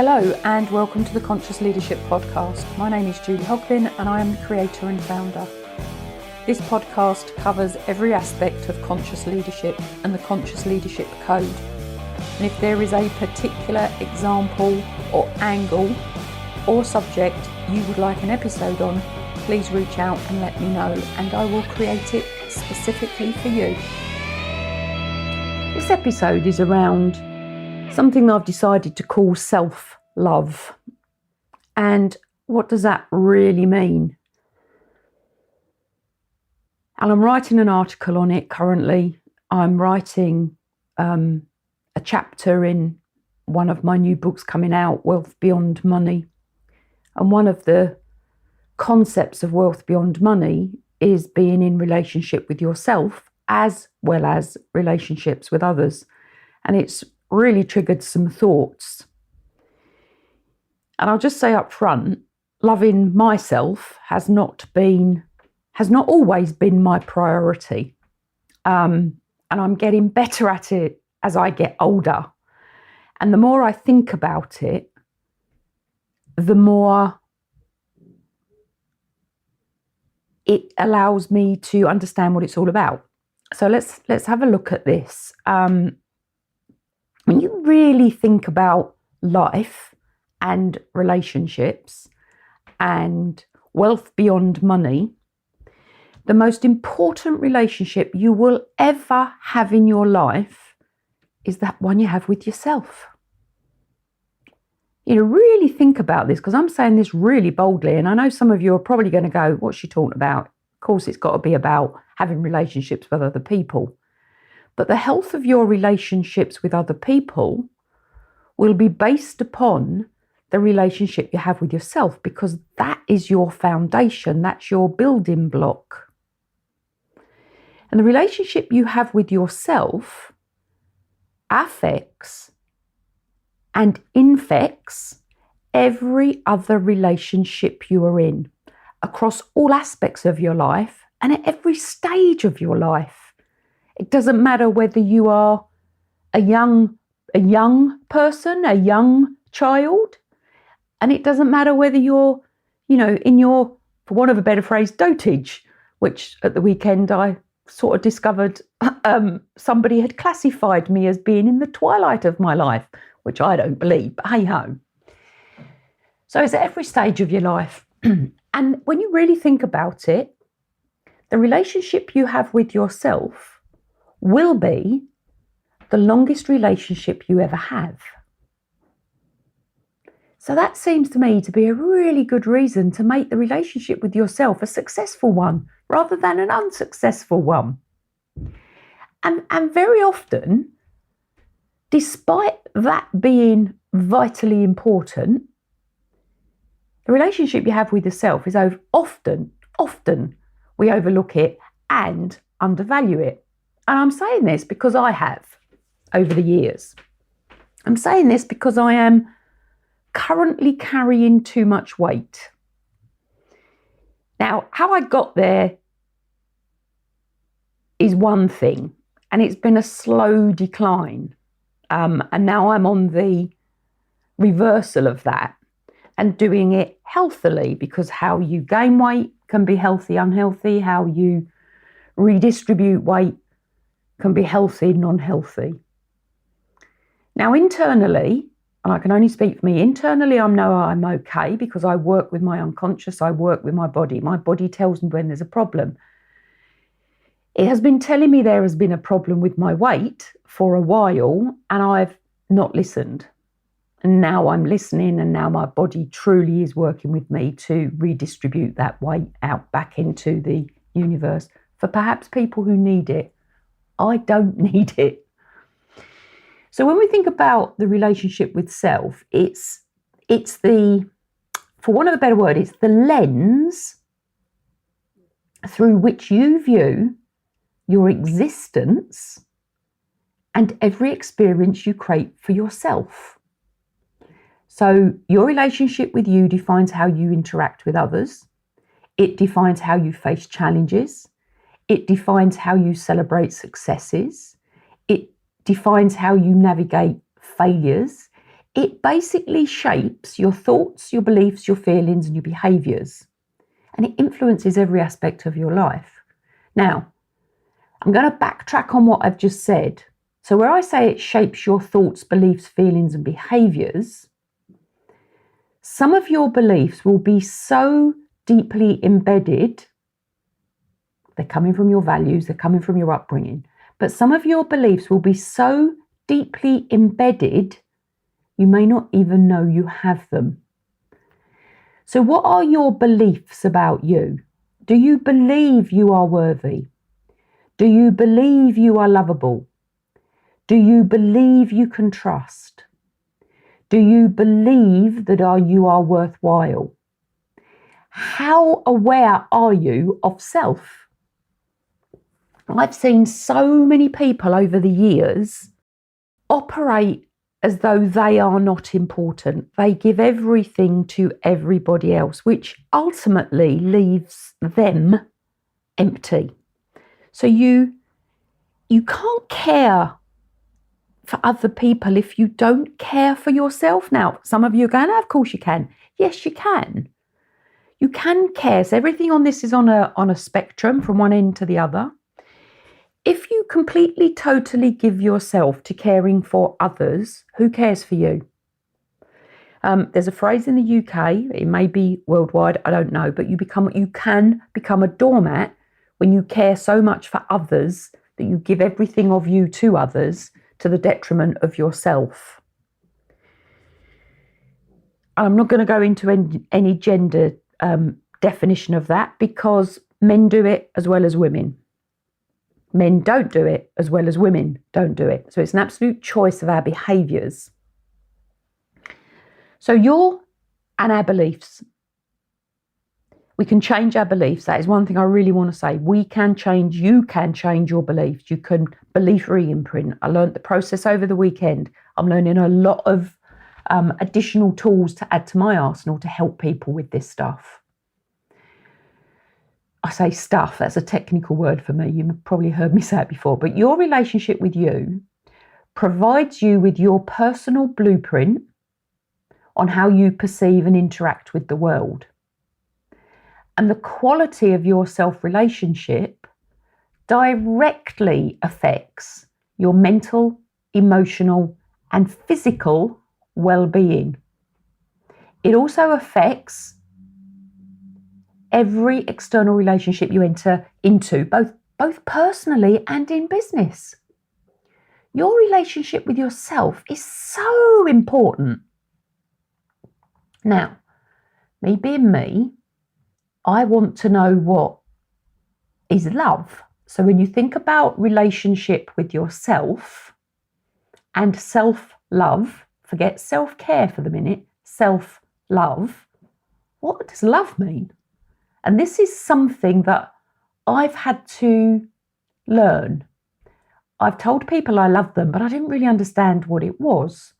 Hello and welcome to the Conscious Leadership Podcast. My name is Julie Hoglin and I am the creator and founder. This podcast covers every aspect of conscious leadership and the Conscious Leadership Code. And if there is a particular example or angle or subject you would like an episode on, please reach out and let me know and I will create it specifically for you. This episode is around something I've decided to call self-love. And what does that really mean? And I'm writing an article on it currently. I'm writing a chapter in one of my new books coming out, Wealth Beyond Money. And one of the concepts of wealth beyond money is being in relationship with yourself as well as relationships with others. And it's really triggered some thoughts. And I'll just say up front, loving myself has not always been my priority. And I'm getting better at it as I get older. And the more I think about it, the more it allows me to understand what it's all about. So let's have a look at this. When you really think about life and relationships and wealth beyond money, the most important relationship you will ever have in your life is that one you have with yourself. You know, really think about this, because I'm saying this really boldly, and I know some of you are probably going to go, what's she talking about? Of course, it's got to be about having relationships with other people. But the health of your relationships with other people will be based upon the relationship you have with yourself, because that is your foundation, that's your building block. And the relationship you have with yourself affects and infects every other relationship you are in across all aspects of your life and at every stage of your life. It doesn't matter whether you are a young person, a young child, and it doesn't matter whether you're, in your, for want of a better phrase, dotage, which at the weekend I sort of discovered somebody had classified me as being in the twilight of my life, which I don't believe, but hey ho. So it's at every stage of your life. And when you really think about it, the relationship you have with yourself will be the longest relationship you ever have. So that seems to me to be a really good reason to make the relationship with yourself a successful one rather than an unsuccessful one. And very often, despite that being vitally important, the relationship you have with yourself is often we overlook it and undervalue it. And I'm saying this because I have over the years. I'm saying this because I am currently carrying too much weight. Now, how I got there is one thing, and it's been a slow decline. And now I'm on the reversal of that and doing it healthily, because how you gain weight can be healthy, unhealthy. How you redistribute weight can be healthy, non-healthy. Now, internally, and I can only speak for me, internally I know I'm okay because I work with my unconscious, I work with my body. My body tells me when there's a problem. It has been telling me there has been a problem with my weight for a while, and I've not listened. And now I'm listening, and now my body truly is working with me to redistribute that weight out back into the universe for perhaps people who need it. I don't need it. So when we think about the relationship with self, it's the, for want of a better word, it's the lens through which you view your existence and every experience you create for yourself. So your relationship with you defines how you interact with others. It defines how you face challenges. It defines how you celebrate successes. It defines how you navigate failures. It basically shapes your thoughts, your beliefs, your feelings, and your behaviours. And it influences every aspect of your life. Now, I'm going to backtrack on what I've just said. So where I say it shapes your thoughts, beliefs, feelings, and behaviours, some of your beliefs will be so deeply embedded. They're coming from your values, they're coming from your upbringing. But some of your beliefs will be so deeply embedded, you may not even know you have them. So what are your beliefs about you? Do you believe you are worthy? Do you believe you are lovable? Do you believe you can trust? Do you believe that you are worthwhile? How aware are you of self? I've seen so many people over the years operate as though they are not important. They give everything to everybody else, which ultimately leaves them empty. So you can't care for other people if you don't care for yourself. Now, some of you are going, of course you can. Yes, you can. You can care. So everything on this is on a spectrum from one end to the other. If you completely, totally give yourself to caring for others, who cares for you? There's a phrase in the UK, it may be worldwide, I don't know, but you can become a doormat when you care so much for others that you give everything of you to others to the detriment of yourself. I'm not going to go into any gender definition of that because men do it as well as women. Men don't do it as well as women don't do it. So it's an absolute choice of our behaviours. So and our beliefs. We can change our beliefs. That is one thing I really want to say. You can change your beliefs. You can belief re-imprint. I learned the process over the weekend. I'm learning a lot of additional tools to add to my arsenal to help people with this stuff. I say stuff, that's a technical word for me. You've probably heard me say it before, but your relationship with you provides you with your personal blueprint on how you perceive and interact with the world. And the quality of your self-relationship directly affects your mental, emotional, and physical well-being. It also affects every external relationship you enter into, both personally and in business. Your relationship with yourself is so important. Now, me being me, I want to know what is love. So when you think about relationship with yourself and self-love, forget self-care for the minute, self-love, what does love mean? And this is something that I've had to learn. I've told people I love them, but I didn't really understand what it was.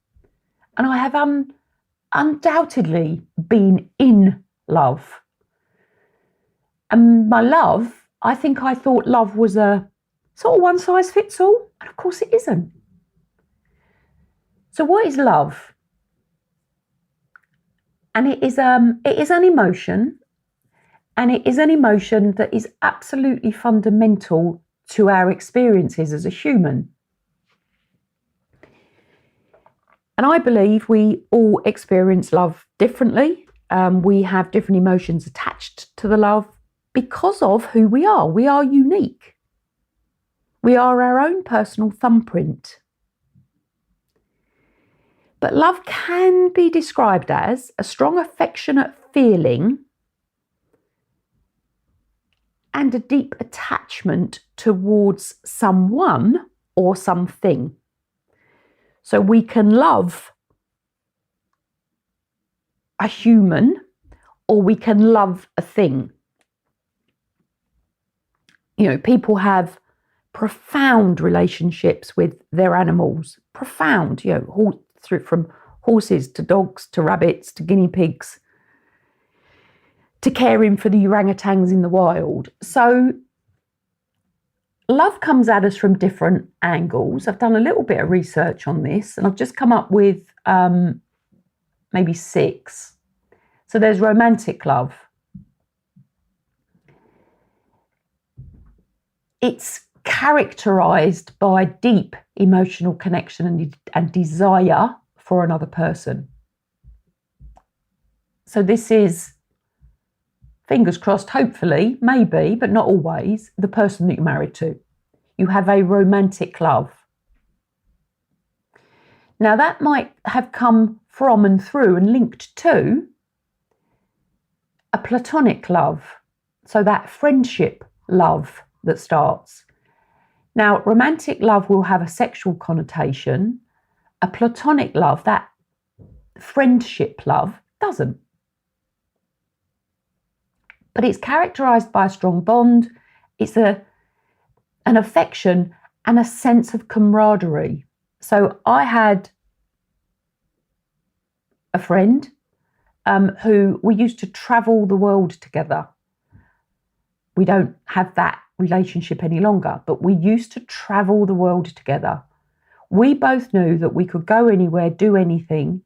And I have undoubtedly been in love. And my love, I thought love was a sort of one size fits all. And of course it isn't. So what is love? And it is an emotion. And it is an emotion that is absolutely fundamental to our experiences as a human. And I believe we all experience love differently. We have different emotions attached to the love because of who we are. We are unique. We are our own personal thumbprint. But love can be described as a strong, affectionate feeling and a deep attachment towards someone or something. So we can love a human or we can love a thing. You know, people have profound relationships with their animals. Profound, from horses to dogs to rabbits to guinea pigs, to caring for the orangutans in the wild. So love comes at us from different angles. I've done a little bit of research on this, and I've just come up with maybe 6. So there's romantic love. It's characterized by deep emotional connection and desire for another person. So this is, fingers crossed, hopefully, maybe, but not always, the person that you're married to. You have a romantic love. Now that might have come from and through and linked to a platonic love. So that friendship love that starts. Now, romantic love will have a sexual connotation. A platonic love, that friendship love, doesn't. But it's characterized by a strong bond. It's an affection and a sense of camaraderie. So I had a friend who we used to travel the world together. We don't have that relationship any longer, but we used to travel the world together. We both knew that we could go anywhere, do anything.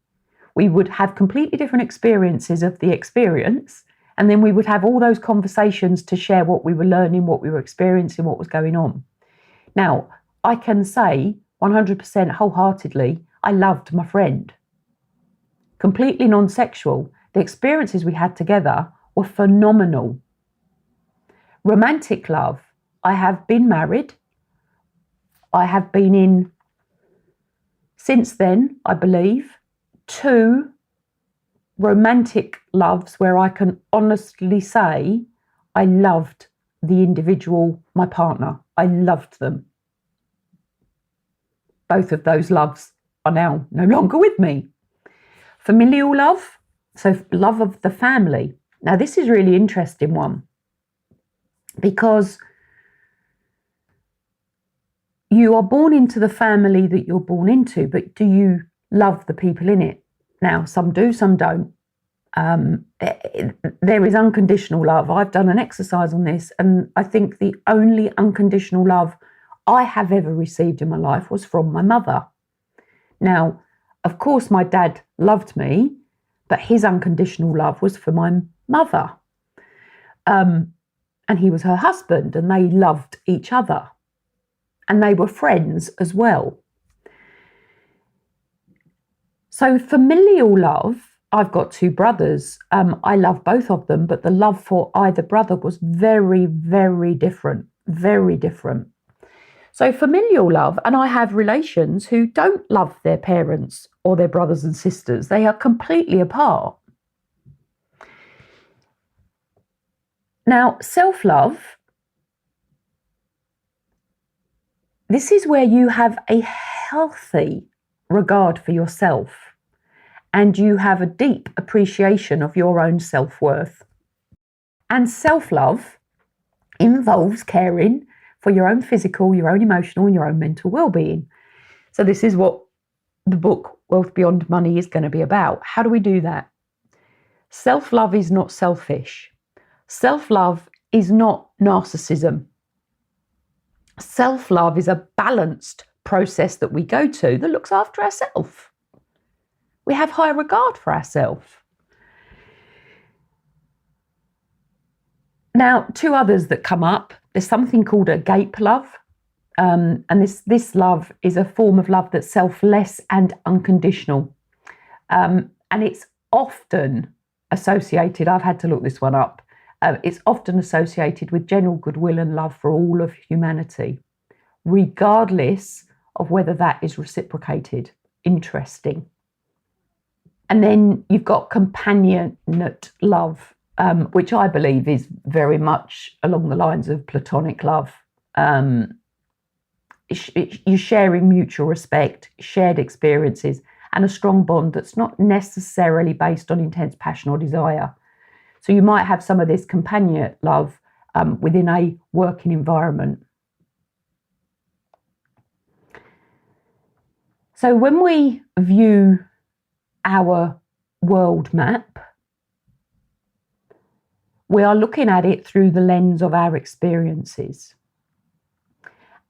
We would have completely different experiences of the experience, and then we would have all those conversations to share what we were learning, what we were experiencing, what was going on. Now, I can say 100% wholeheartedly, I loved my friend. Completely non-sexual. The experiences we had together were phenomenal. Romantic love, I have been married. I have been in, since then, I believe, 2 romantic loves where I can honestly say I loved the individual, my partner. I loved them. Both of those loves are now no longer with me. Familial love, so love of the family. Now this is a really interesting one, because you are born into the family that you're born into, but do you love the people in it? Now, some do, some don't. There is unconditional love. I've done an exercise on this, and I think the only unconditional love I have ever received in my life was from my mother. Now, of course, my dad loved me, but his unconditional love was for my mother. And he was her husband, and they loved each other. And they were friends as well. So familial love, I've got 2 brothers. I love both of them, but the love for either brother was very, very different. Very different. So familial love, and I have relations who don't love their parents or their brothers and sisters. They are completely apart. Now, self-love, this is where you have a healthy regard for yourself and you have a deep appreciation of your own self-worth. And self-love involves caring for your own physical, your own emotional, and your own mental well-being. So this is what the book Wealth Beyond Money is going to be about. How do we do that? Self-love is not selfish. Self-love is not narcissism. Self-love is a balanced process that we go to that looks after ourselves. We have high regard for ourselves. Now, 2 others that come up. There's something called agape love. And this love is a form of love that's selfless and unconditional. And it's often associated, I've had to look this one up, it's often associated with general goodwill and love for all of humanity, regardless of whether that is reciprocated. Interesting. And then you've got companionate love, which I believe is very much along the lines of platonic love. You're sharing mutual respect, shared experiences, and a strong bond that's not necessarily based on intense passion or desire. So you might have some of this companionate love within a working environment. So when we view our world map, we are looking at it through the lens of our experiences.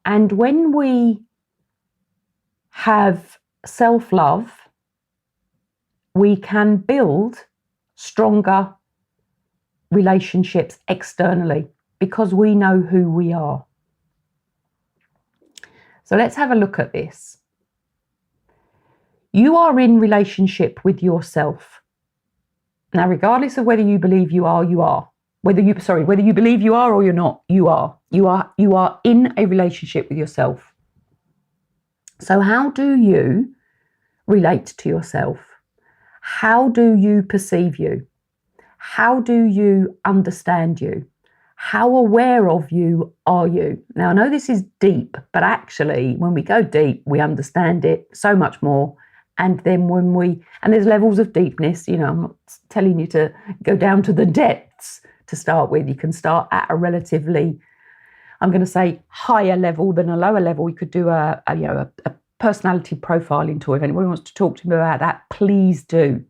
And when we have self-love, we can build stronger relationships externally because we know who we are. So let's have a look at this. You are in relationship with yourself. Now, regardless of whether you believe you are, you are. Whether you believe you are or you're not, you are. You are in a relationship with yourself. So how do you relate to yourself? How do you perceive you? How do you understand you? How aware of you are you? Now, I know this is deep, but actually, when we go deep, we understand it so much more. And then and there's levels of deepness, I'm not telling you to go down to the depths to start with. You can start at a relatively, I'm going to say, higher level than a lower level. You could do a personality profiling tour. If anyone wants to talk to me about that, please do.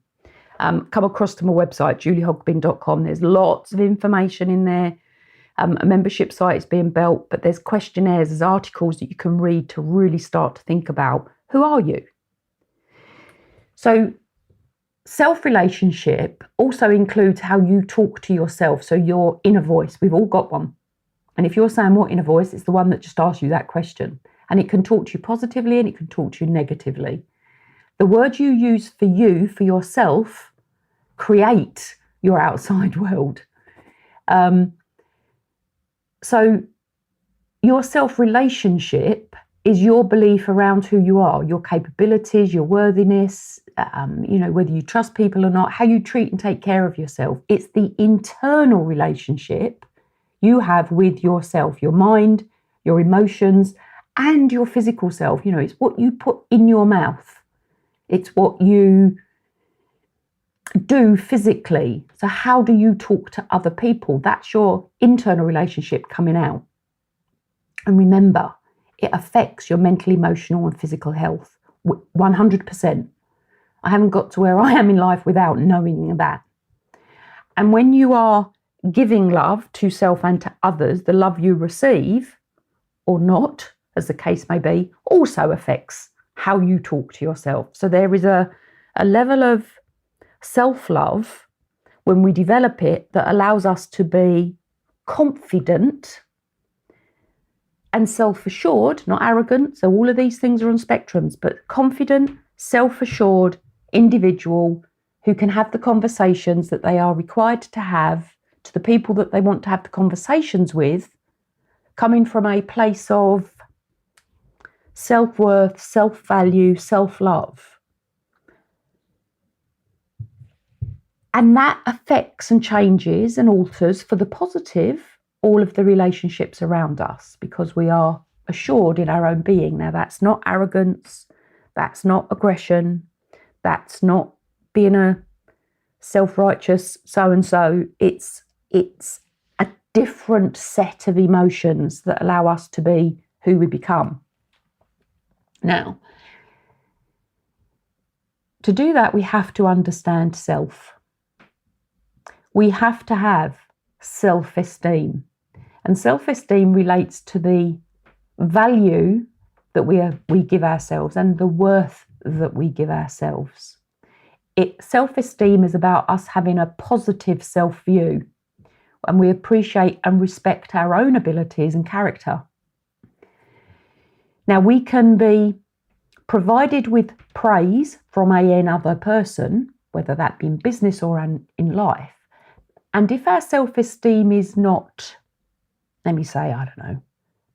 Come across to my website, juliehogbin.com. There's lots of information in there. A membership site is being built, but there's questionnaires, there's articles that you can read to really start to think about, who are you? So self-relationship also includes how you talk to yourself. So your inner voice, we've all got one. And if you're saying what inner voice, it's the one that just asks you that question. And it can talk to you positively and it can talk to you negatively. The words you use for you, for yourself, create your outside world. So your self-relationship is your belief around who you are, your capabilities, your worthiness, whether you trust people or not, how you treat and take care of yourself. It's the internal relationship you have with yourself, your mind, your emotions, and your physical self. It's what you put in your mouth. It's what you do physically. So how do you talk to other people? That's your internal relationship coming out. And remember, it affects your mental, emotional, and physical health 100%. I haven't got to where I am in life without knowing that. And when you are giving love to self and to others, the love you receive, or not, as the case may be, also affects how you talk to yourself. So there is a level of self-love when we develop it that allows us to be confident and self-assured, not arrogant. So all of these things are on spectrums, but confident, self-assured individual who can have the conversations that they are required to have to the people that they want to have the conversations with, coming from a place of self-worth, self-value, self-love. And that affects and changes and alters for the positive all of the relationships around us because we are assured in our own being. Now, that's not arrogance, that's not aggression, that's not being a self-righteous so-and-so. It's a different set of emotions that allow us to be who we become. Now, to do that, we have to understand self. We have to have self-esteem. And self-esteem relates to the value that we give ourselves and the worth that we give ourselves. Self-esteem is about us having a positive self-view, and we appreciate and respect our own abilities and character. Now, we can be provided with praise from another person, whether that be in business or in life. And if our self-esteem is not, let me say, I don't know,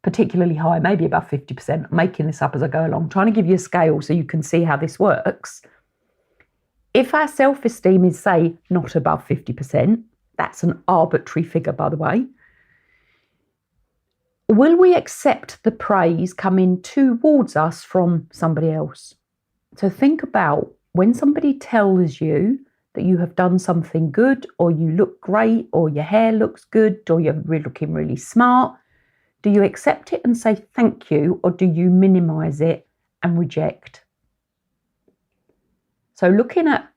particularly high, maybe above 50%, I'm making this up as I go along, trying to give you a scale so you can see how this works. If our self-esteem is, say, not above 50%, that's an arbitrary figure, by the way, will we accept the praise coming towards us from somebody else? So think about when somebody tells you that you have done something good, or you look great, or your hair looks good, or you're looking really smart. Do you accept it and say thank you, or do you minimize it and reject? So looking at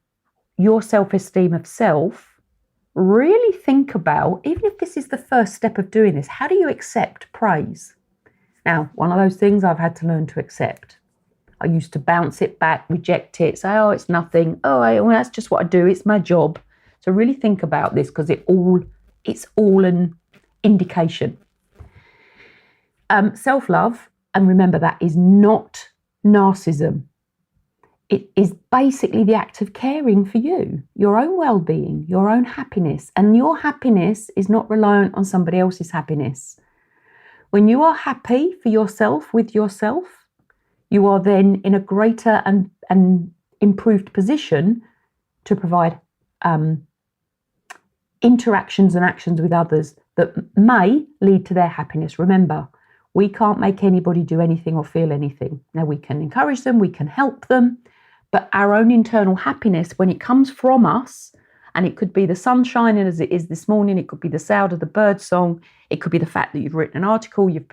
your self-esteem of self, really think about, even if this is the first step of doing this, how do you accept praise? Now, one of those things I've had to learn to accept. I used to bounce it back, reject it, say, oh, it's nothing. Oh, well, that's just what I do. It's my job. So really think about this, because it's all an indication. Self-love, and remember, that is not narcissism. It is basically the act of caring for you, your own well-being, your own happiness. And your happiness is not reliant on somebody else's happiness. When you are happy for yourself, with yourself, you are then in a greater and improved position to provide interactions and actions with others that may lead to their happiness. Remember, we can't make anybody do anything or feel anything. Now, we can encourage them, we can help them, but our own internal happiness, when it comes from us, and it could be the sun shining as it is this morning, it could be the sound of the bird song, it could be the fact that you've written an article, you've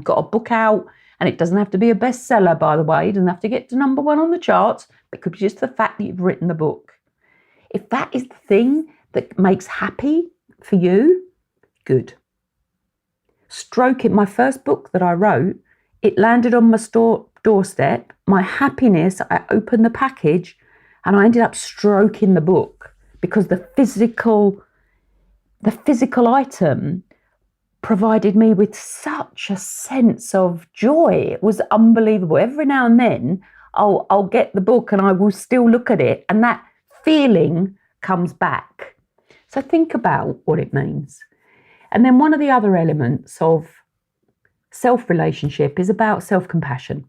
got a book out, and it doesn't have to be a bestseller, by the way. It doesn't have to get to number 1 on the charts, but it could be just the fact that you've written the book. If that is the thing that makes happy for you, good. Stroke it. My first book that I wrote, it landed on my doorstep. My happiness, I opened the package and I ended up stroking the book, because the physical item provided me with such a sense of joy. It was unbelievable. Every now and then I'll get the book and I will still look at it, and that feeling comes back. So think about what it means. And then one of the other elements of self-relationship is about self-compassion.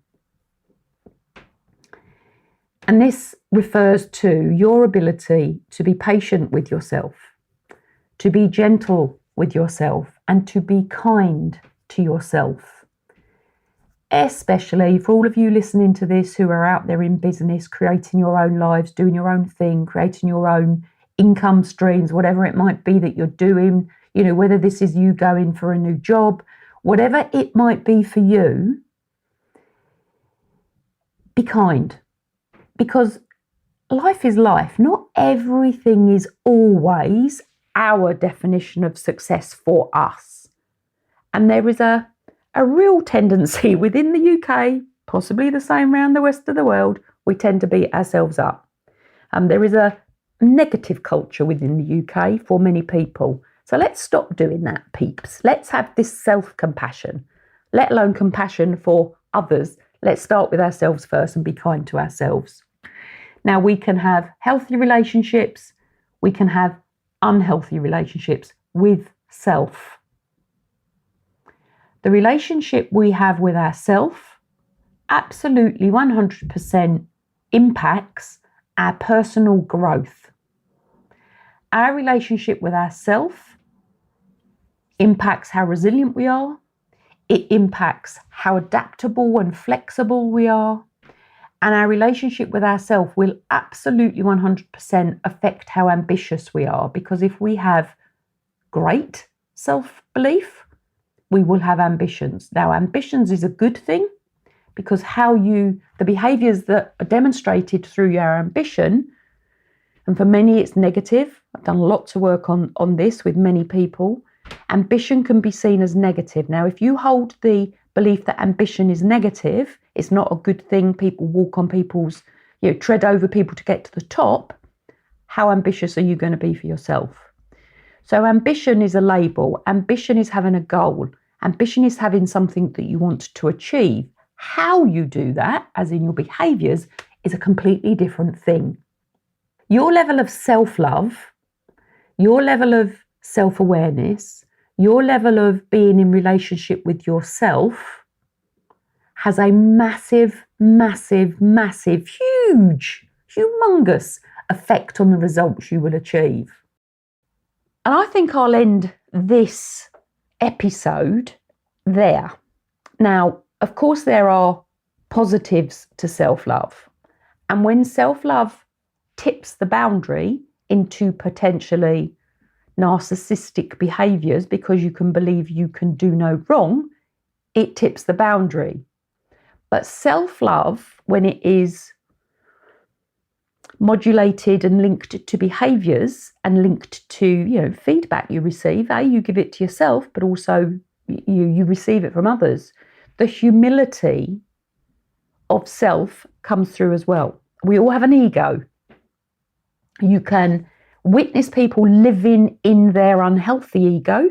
And this refers to your ability to be patient with yourself, to be gentle with yourself, and to be kind to yourself. Especially for all of you listening to this who are out there in business, creating your own lives, doing your own thing, creating your own income streams, whatever it might be that you're doing, whether this is you going for a new job, whatever it might be for you, be kind. Because life is life. Not everything is always our definition of success for us. And there is a real tendency within the UK, possibly the same around the rest of the world, we tend to beat ourselves up. There is a negative culture within the UK for many people. So let's stop doing that, peeps. Let's have this self-compassion, let alone compassion for others. Let's start with ourselves first and be kind to ourselves. Now, we can have healthy relationships, we can have unhealthy relationships with self. The relationship we have with ourselves absolutely 100% impacts our personal growth. Our relationship with ourselves impacts how resilient we are. It impacts how adaptable and flexible we are. And our relationship with ourselves will absolutely 100% affect how ambitious we are. Because if we have great self-belief, we will have ambitions. Now, ambitions is a good thing, because the behaviours that are demonstrated through your ambition, and for many it's negative. I've done lots of work on this with many people. Ambition can be seen as negative. Now, if you hold the belief that ambition is negative, it's not a good thing, people walk on people's, tread over people to get to the top, how ambitious are you going to be for yourself? So ambition is a label. Ambition is having a goal. Ambition is having something that you want to achieve. How you do that, as in your behaviours, is a completely different thing. Your level of self-love, your level of self-awareness, your level of being in relationship with yourself has a massive, massive, massive, huge, humongous effect on the results you will achieve. And I think I'll end this episode there. Now, of course, there are positives to self-love. And when self-love tips the boundary into potentially narcissistic behaviours because you can believe you can do no wrong, it tips the boundary. But self-love, when it is modulated and linked to behaviours and linked to, feedback you receive, you give it to yourself, but also, you receive it from others. The humility of self comes through as well. We all have an ego. You can witness people living in their unhealthy ego,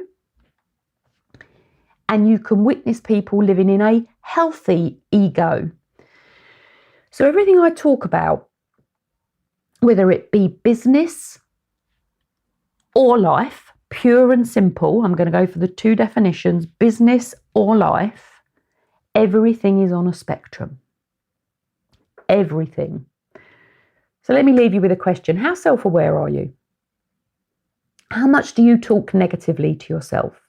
and you can witness people living in a healthy ego. So everything I talk about, whether it be business or life, pure and simple, I'm going to go for the two definitions, business or life, everything is on a spectrum. Everything. So let me leave you with a question. How self-aware are you? How much do you talk negatively to yourself?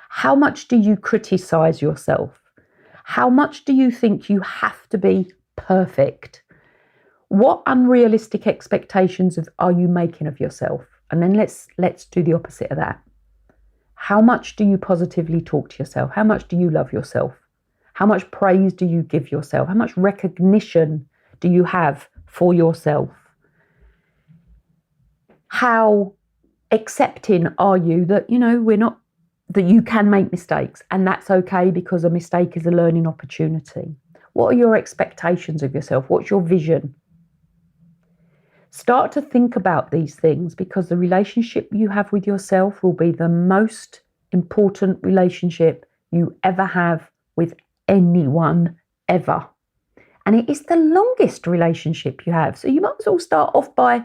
How much do you criticize yourself? How much do you think you have to be perfect? What unrealistic expectations are you making of yourself? And then let's do the opposite of that. How much do you positively talk to yourself? How much do you love yourself? How much praise do you give yourself? How much recognition do you have for yourself? How accepting are you that, that you can make mistakes, and that's okay, because a mistake is a learning opportunity? What are your expectations of yourself? What's your vision? Start to think about these things, because the relationship you have with yourself will be the most important relationship you ever have with anyone ever. And it is the longest relationship you have. So you might as well start off by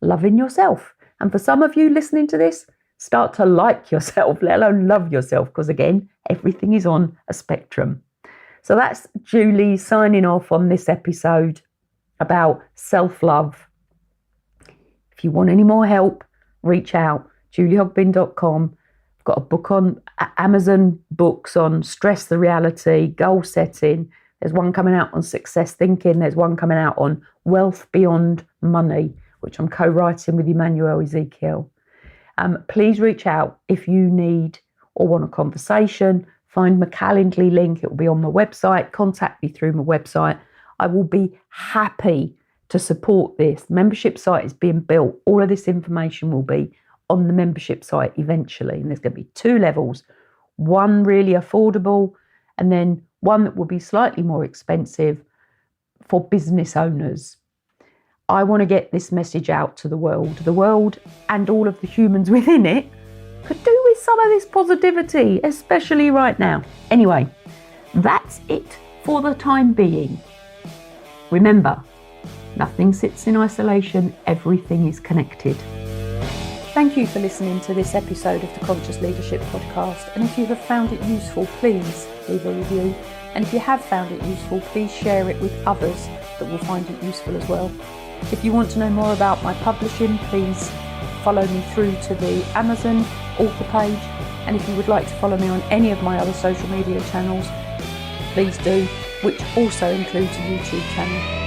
loving yourself. And for some of you listening to this, start to like yourself, let alone love yourself, because again, everything is on a spectrum. So that's Julie signing off on this episode about self-love. If you want any more help, reach out, juliehogbin.com. I've got a book on Amazon books on stress, the reality, goal setting. There's one coming out on success thinking. There's one coming out on wealth beyond money, which I'm co-writing with Emmanuel Ezekiel. Please reach out if you need or want a conversation. Find my Calendly link. It will be on my website. Contact me through my website. I will be happy to support this. The membership site is being built. All of this information will be on the membership site eventually. And there's going to be two levels. One really affordable, and then one that will be slightly more expensive for business owners. I want to get this message out to the world. The world and all of the humans within it could do with some of this positivity, especially right now. Anyway, that's it for the time being. Remember, nothing sits in isolation, everything is connected. Thank you for listening to this episode of the Conscious Leadership Podcast. And if you have found it useful, please leave a review. And if you have found it useful, please share it with others that will find it useful as well. If you want to know more about my publishing, please follow me through to the Amazon author page. And if you would like to follow me on any of my other social media channels, please do, which also includes a YouTube channel.